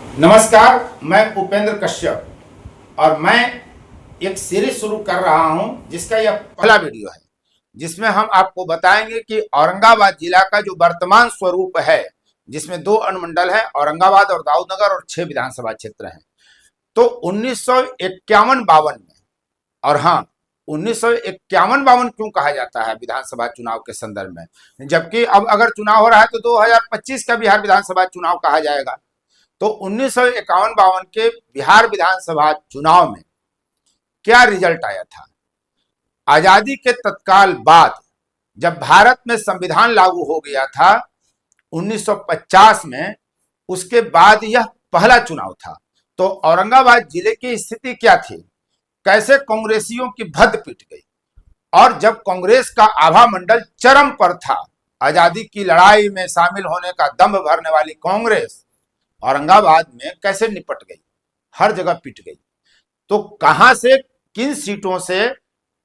नमस्कार, मैं उपेंद्र कश्यप और मैं एक सीरीज शुरू कर रहा हूं जिसका यह पहला वीडियो है, जिसमें हम आपको बताएंगे कि औरंगाबाद जिला का जो वर्तमान स्वरूप है, जिसमें 2 अनुमंडल है, औरंगाबाद और दाऊदनगर, और 6 विधानसभा क्षेत्र हैं। तो 1951-52 में, और हाँ, 1951-52 क्यों कहा जाता है विधानसभा चुनाव के संदर्भ में, जबकि अब अगर चुनाव हो रहा है तो 2025 का बिहार विधानसभा चुनाव कहा जाएगा। तो 1951-52 के बिहार विधानसभा चुनाव में क्या रिजल्ट आया था? आजादी के तत्काल बाद जब भारत में संविधान लागू हो गया था 1950 में, उसके बाद यह पहला चुनाव था। तो औरंगाबाद जिले की स्थिति क्या थी? कैसे कांग्रेसियों की भद्द पीट गई, और जब कांग्रेस का आभा मंडल चरम पर था, आजादी की लड़ाई में शामिल होने का दम भरने वाली कांग्रेस औरंगाबाद में कैसे निपट गई, हर जगह पिट गई। तो कहां से, किन सीटों से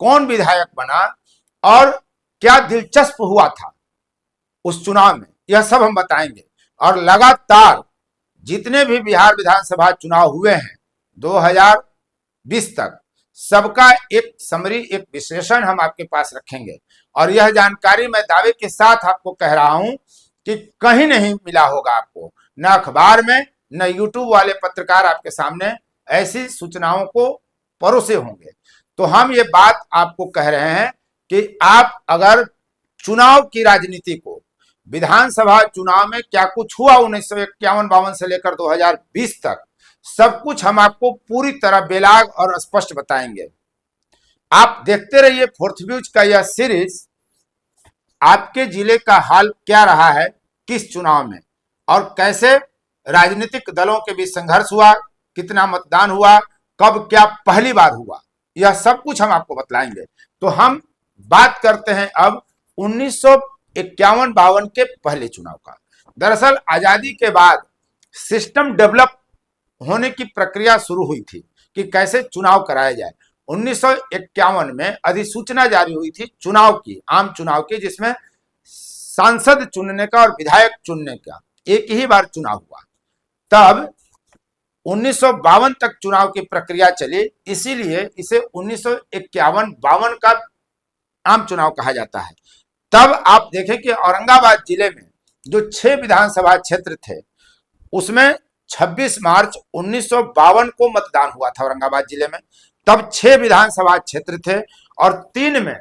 कौन विधायक बना और क्या दिलचस्प हुआ था उस चुनाव में, यह सब हम बताएंगे। और लगातार जितने भी बिहार विधानसभा चुनाव हुए हैं 2020 तक, सबका एक समरी, एक विश्लेषण हम आपके पास रखेंगे। और यह जानकारी मैं दावे के साथ आपको कह रहा हूं कि कहीं नहीं मिला होगा आपको, न अखबार में, न यूट्यूब वाले पत्रकार आपके सामने ऐसी सूचनाओं को परोसे होंगे। तो हम ये बात आपको कह रहे हैं कि आप अगर चुनाव की राजनीति को, विधानसभा चुनाव में क्या कुछ हुआ 1951-52 से लेकर 2020 तक, सब कुछ हम आपको पूरी तरह बेलाग और स्पष्ट बताएंगे। आप देखते रहिए फोर्थ व्यूज का यह सीरीज। आपके जिले का हाल क्या रहा है किस चुनाव में, और कैसे राजनीतिक दलों के बीच संघर्ष हुआ, कितना मतदान हुआ, कब क्या पहली बार हुआ, यह सब कुछ हम आपको बतलाएंगे। तो हम बात करते हैं अब 1951-52 के पहले चुनाव का। दरअसल आजादी के बाद सिस्टम डेवलप होने की प्रक्रिया शुरू हुई थी कि कैसे चुनाव कराया जाए। 1951 में अधिसूचना जारी हुई थी चुनाव की, आम चुनाव की, जिसमें सांसद चुनने का और विधायक चुनने का एक ही बार चुनाव हुआ। तब 1952 तक चुनाव की प्रक्रिया चली, इसीलिए इसे 1951-52 का आम चुनाव कहा जाता है। तब आप देखें कि औरंगाबाद जिले में जो 6 विधानसभा क्षेत्र थे, उसमें 26 मार्च 1952 को मतदान हुआ था औरंगाबाद जिले में। तब 6 विधानसभा क्षेत्र थे और 3 में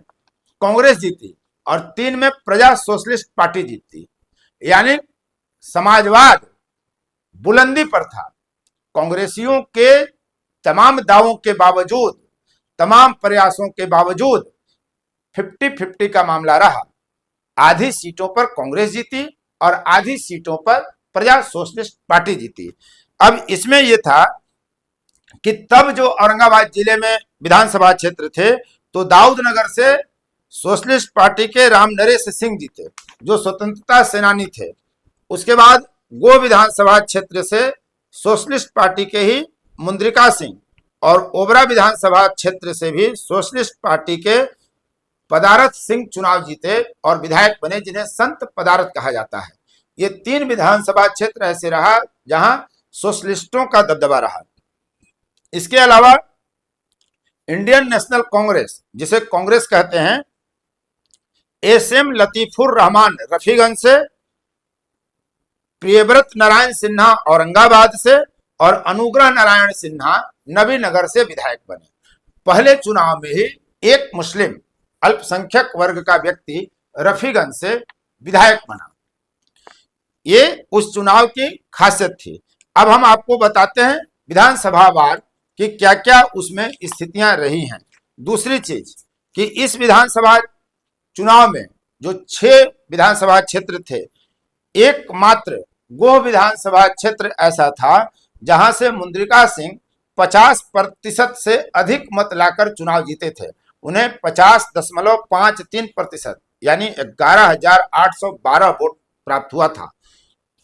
कांग्रेस जीती और 3 में प्रजा सोशलिस्ट पार्टी जीती। यानी समाजवाद बुलंदी पर था। कांग्रेसियों के तमाम दावों के बावजूद, तमाम प्रयासों के बावजूद 50-50 का मामला रहा। आधी सीटों पर कांग्रेस जीती और आधी सीटों पर प्रजा सोशलिस्ट पार्टी जीती। अब इसमें यह था कि तब जो औरंगाबाद जिले में विधानसभा क्षेत्र थे, तो दाऊदनगर से सोशलिस्ट पार्टी के राम नरेश सिंह जीते, जो स्वतंत्रता सेनानी थे। उसके बाद गो विधानसभा क्षेत्र से सोशलिस्ट पार्टी के ही मुंद्रिका सिंह, और ओबरा विधानसभा क्षेत्र से भी सोशलिस्ट पार्टी के पदारथ सिंह चुनाव जीते और विधायक बने, जिन्हें संत पदारथ कहा जाता है। ये 3 विधानसभा क्षेत्र ऐसे रहा जहां सोशलिस्टों का दबदबा रहा। इसके अलावा इंडियन नेशनल कांग्रेस, जिसे कांग्रेस कहते हैं, एसएम लतीफुर रहमान रफीगंज से, प्रियव्रत नारायण सिन्हा औरंगाबाद से और अनुग्रह नारायण सिन्हा नबीनगर से विधायक बने। पहले चुनाव में ही एक मुस्लिम अल्पसंख्यक वर्ग का व्यक्ति रफीगंज से विधायक बना। ये उस चुनाव की खासियत थी। अब हम आपको बताते हैं विधानसभा वार कि क्या क्या उसमें स्थितियां रही हैं। दूसरी चीज कि इस विधानसभा चुनाव में जो 6 विधानसभा क्षेत्र थे, एकमात्र गोह विधानसभा क्षेत्र ऐसा था जहां से मुंद्रिका सिंह 50% से अधिक मत लाकर चुनाव जीते थे। उन्हें 50.53% यानी 11,812 वोट प्राप्त हुआ था।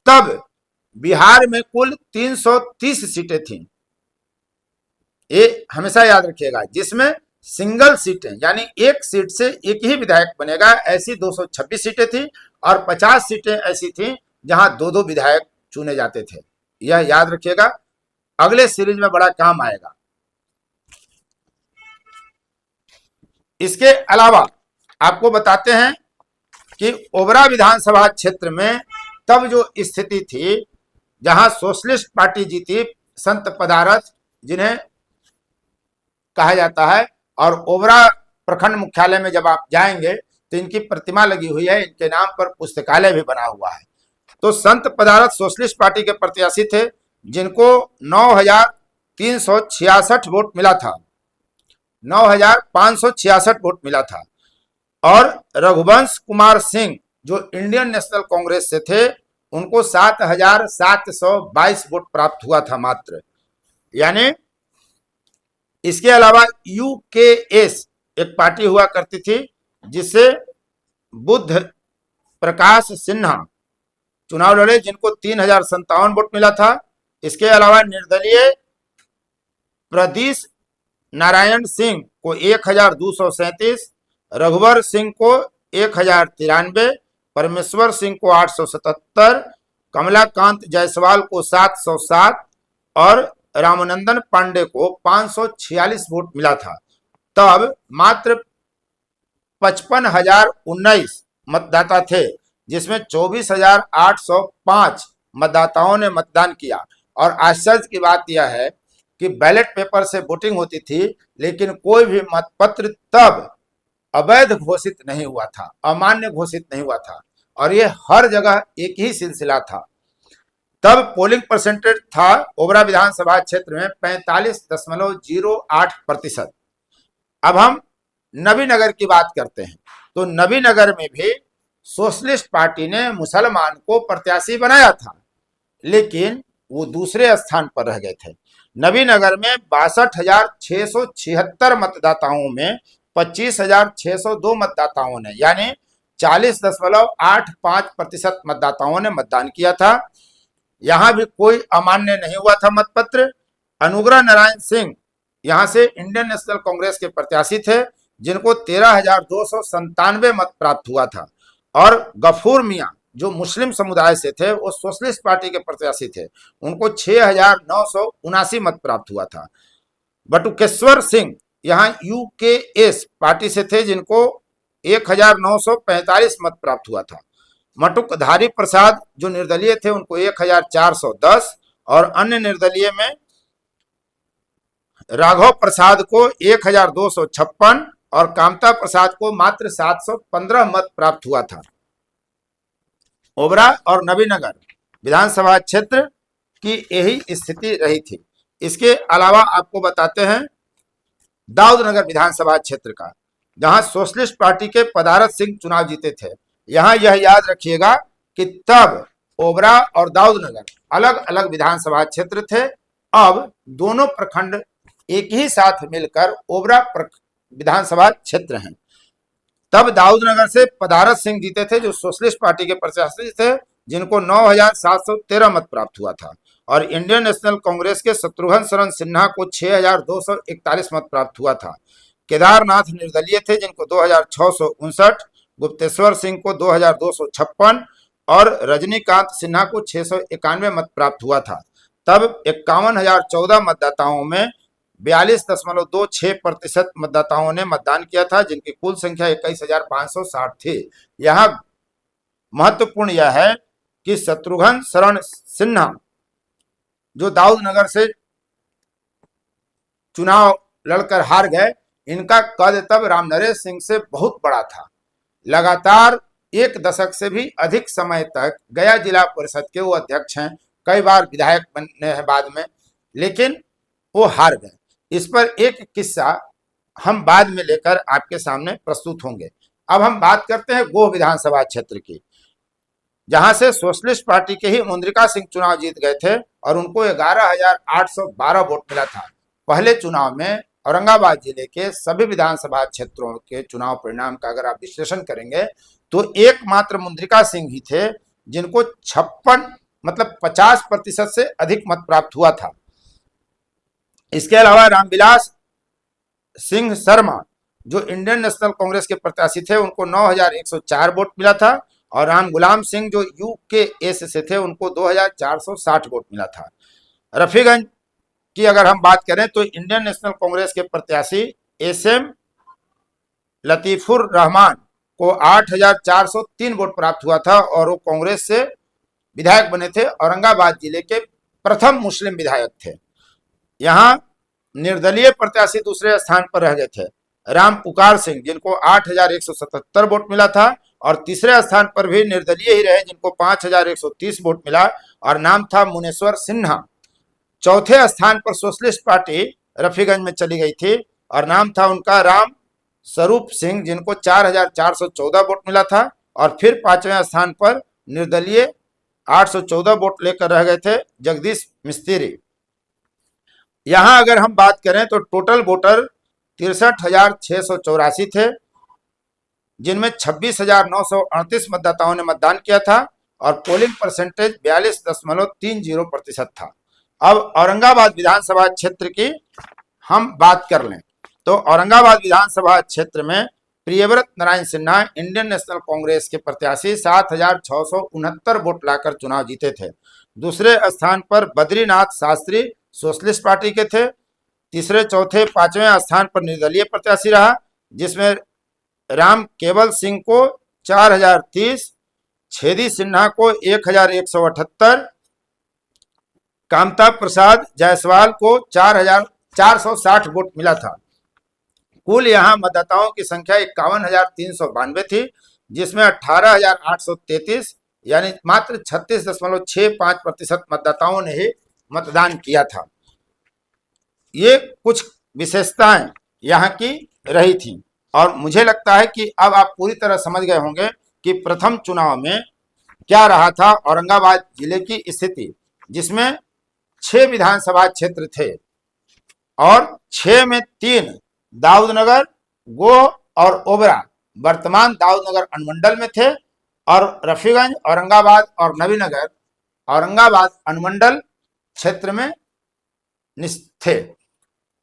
तब बिहार में कुल 330 सीटें थीं, ये हमेशा याद रखिएगा, जिसमें सिंगल सीटें यानी एक सीट से एक ही विधायक बनेगा, ऐसी 226 सीटें थी, और 50 सीटें ऐसी थीं जहां 2-2 विधायक चुने जाते थे। यह याद रखिएगा, अगले सीरीज में बड़ा काम आएगा। इसके अलावा आपको बताते हैं कि ओबरा विधानसभा क्षेत्र में तब जो स्थिति थी, जहां सोशलिस्ट पार्टी जीती, संत पदारथ जिन्हें कहा जाता है, और ओबरा प्रखंड मुख्यालय में जब आप जाएंगे तो इनकी प्रतिमा लगी हुई है, इनके नाम पर पुस्तकालय भी बना हुआ है। तो संत पदारथ सोशलिस्ट पार्टी के प्रत्याशी थे, जिनको 9,366 वोट मिला था, 9,566 वोट मिला था। और रघुवंश कुमार सिंह जो इंडियन नेशनल कांग्रेस से थे, उनको 7,722 वोट प्राप्त हुआ था मात्र। यानी इसके अलावा यूकेएस एक पार्टी हुआ करती थी, जिससे बुद्ध प्रकाश सिन्हा चुनाव लड़े, जिनको 3,057 वोट मिला था। इसके अलावा निर्दलीय प्रदीश नारायण सिंह को 1,237, रघुवर सिंह को 1,093, परमेश्वर सिंह को 877, कमलाकांत जायसवाल को 707 और रामनंदन पांडे को 546 वोट मिला था। तब मात्र 55,019 मतदाता थे, जिसमें 24,805 मतदाताओं ने मतदान किया। और आश्चर्य की बात यह है कि बैलेट पेपर से वोटिंग होती थी, लेकिन कोई भी मतपत्र तब अवैध घोषित नहीं हुआ था, अमान्य घोषित नहीं हुआ था, और ये हर जगह एक ही सिलसिला था। तब पोलिंग परसेंटेज था ओबरा विधानसभा क्षेत्र में 45.08%। अब हम नबीनगर की बात करते हैं। तो नबीनगर में भी सोशलिस्ट पार्टी ने मुसलमान को प्रत्याशी बनाया था, लेकिन वो दूसरे स्थान पर रह गए थे। नबीनगर में 62,676 मतदाताओं में 25,602 मतदाताओं ने, यानी 40.85% मतदाताओं ने मतदान किया था। यहां भी कोई अमान्य नहीं हुआ था मतपत्र। अनुग्रह नारायण सिंह यहां से इंडियन नेशनल कांग्रेस के प्रत्याशी थे, जिनको 13,297 मत प्राप्त हुआ था। और गफूर मियां जो मुस्लिम समुदाय से थे, वो सोशलिस्ट पार्टी के प्रत्याशी थे, उनको 6,979 मत प्राप्त हुआ था। बटुकेश्वर सिंह यहाँ यूकेएस पार्टी से थे, जिनको 1,945 मत प्राप्त हुआ था। मटुकधारी प्रसाद जो निर्दलीय थे, उनको 1,410, और अन्य निर्दलीय में राघव प्रसाद को 1,256 और कामता प्रसाद को मात्र 715 मत प्राप्त हुआ था। ओबरा और नबीनगर विधानसभा क्षेत्र की यही स्थिति रही थी। इसके अलावा आपको बताते हैं दाऊदनगर विधानसभा क्षेत्र का, जहां सोशलिस्ट पार्टी के पदारथ सिंह चुनाव जीते थे। यहां यह याद रखिएगा कि तब ओबरा और दाऊदनगर अलग अलग विधानसभा क्षेत्र थे। अब दोनों प्रखंड एक ही साथ मिलकर ओबरा विधानसभा क्षेत्र हैं। तब दाऊदनगर से पदारथ सिंह जीते थे, जो सोशलिस्ट पार्टी के प्रत्याशी थे, जिनको 9,713 मत प्राप्त हुआ था। और इंडियन नेशनल कांग्रेस के शत्रुघ्न शरण सिन्हा को 6,241 मत प्राप्त हुआ था। केदारनाथ निर्दलीय थे, जिनको 2,659, गुप्तेश्वर सिंह को 2,256 और रजनीकांत सिन्हा को 691 मत प्राप्त हुआ था। तब 51,014 मतदाताओं में 42.26% मतदाताओं ने मतदान किया था, जिनकी कुल संख्या 21,560 थी। यहाँ महत्वपूर्ण यह है कि शत्रुघ्न शरण सिन्हा जो दाऊदनगर से चुनाव लड़कर हार गए, इनका कद तब रामनरेश सिंह से बहुत बड़ा था। लगातार 1 दशक से भी अधिक समय तक गया जिला परिषद के वो अध्यक्ष हैं, कई बार विधायक बने हैं बाद में, लेकिन वो हार गए। इस पर एक किस्सा हम बाद में लेकर आपके सामने प्रस्तुत होंगे। अब हम बात करते हैं गोह विधानसभा क्षेत्र की, जहां से सोशलिस्ट पार्टी के ही मुंद्रिका सिंह चुनाव जीत गए थे और उनको 11,812 वोट मिला था। पहले चुनाव में औरंगाबाद जिले के सभी विधानसभा क्षेत्रों के चुनाव परिणाम का अगर आप विश्लेषण करेंगे तो एकमात्र मुंद्रिका सिंह ही थे जिनको 50% से अधिक मत प्राप्त हुआ था। इसके अलावा रामविलास सिंह शर्मा जो इंडियन नेशनल कांग्रेस के प्रत्याशी थे, उनको 9,104 वोट मिला था। और राम गुलाम सिंह जो यूकेएस से थे उनको 2460 वोट मिला था। रफीगंज की अगर हम बात करें तो इंडियन नेशनल कांग्रेस के प्रत्याशी एसएम लतीफुर रहमान को 8403 वोट प्राप्त हुआ था और वो कांग्रेस से विधायक बने थे। औरंगाबाद जिले के प्रथम मुस्लिम विधायक थे। यहाँ निर्दलीय प्रत्याशी दूसरे स्थान पर रह गए थे राम पुकार सिंह, जिनको 8177 वोट मिला था, और तीसरे स्थान पर भी निर्दलीय ही रहे जिनको 5130 वोट मिला और नाम था मुनेश्वर सिन्हा। चौथे स्थान पर सोशलिस्ट पार्टी रफीगंज में चली गई थी और नाम था उनका राम स्वरूप सिंह, जिनको 4414 वोट मिला था। और फिर पांचवें स्थान पर निर्दलीय 814 वोट लेकर रह गए थे जगदीश मिस्त्री। यहां अगर हम बात करें तो टोटल वोटर 63,684 थे, जिनमें 26,938 मतदाताओं ने मतदान किया था और पोलिंग परसेंटेज 42.30% था। अब औरंगाबाद विधानसभा क्षेत्र की हम बात कर लें तो औरंगाबाद विधानसभा क्षेत्र में प्रियव्रत नारायण सिन्हा इंडियन नेशनल कांग्रेस के प्रत्याशी 7,669 वोट लाकर चुनाव जीते थे। दूसरे स्थान पर बद्रीनाथ शास्त्री सोशलिस्ट पार्टी के थे। तीसरे चौथे पांचवें स्थान पर निर्दलीय प्रत्याशी रहा, जिसमें राम केवल सिंह को 4030, छेदी सिन्हा को 1178, कामता प्रसाद जायसवाल को 4460 वोट मिला था। कुल यहाँ मतदाताओं की संख्या 51,392 थी, जिसमें 18,833 यानी मात्र 36.65% मतदाताओं ने ही मतदान किया था। ये कुछ विशेषताएं यहाँ की रही थी और मुझे लगता है कि अब आप पूरी तरह समझ गए होंगे कि प्रथम चुनाव में क्या रहा था औरंगाबाद जिले की स्थिति, जिसमें 6 विधानसभा क्षेत्र थे और 6 में 3 दाऊदनगर, गोह और ओबरा वर्तमान दाऊदनगर अनुमंडल में थे और रफीगंज, औरंगाबाद और नवीनगर औरंगाबाद अनुमंडल क्षेत्र में थे।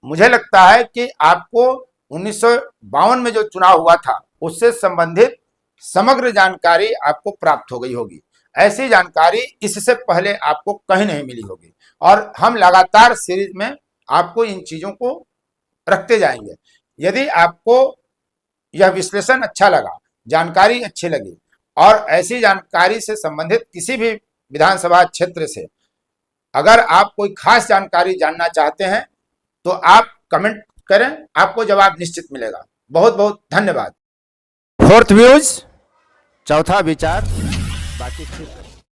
मुझे लगता है कि आपको 1952 में जो चुनाव हुआ था उससे संबंधित समग्र जानकारी आपको प्राप्त हो गई होगी। ऐसी जानकारी इससे पहले आपको कहीं नहीं मिली होगी और हम लगातार सीरीज में आपको इन चीजों को रखते जाएंगे। यदि आपको यह विश्लेषण अच्छा लगा, जानकारी अच्छी लगी और ऐसी जानकारी से संबंधित किसी भी विधानसभा क्षेत्र से अगर आप कोई खास जानकारी जानना चाहते हैं तो आप कमेंट करें, आपको जवाब निश्चित मिलेगा। बहुत बहुत धन्यवाद। फोर्थ व्यूज, चौथा विचार, बाकी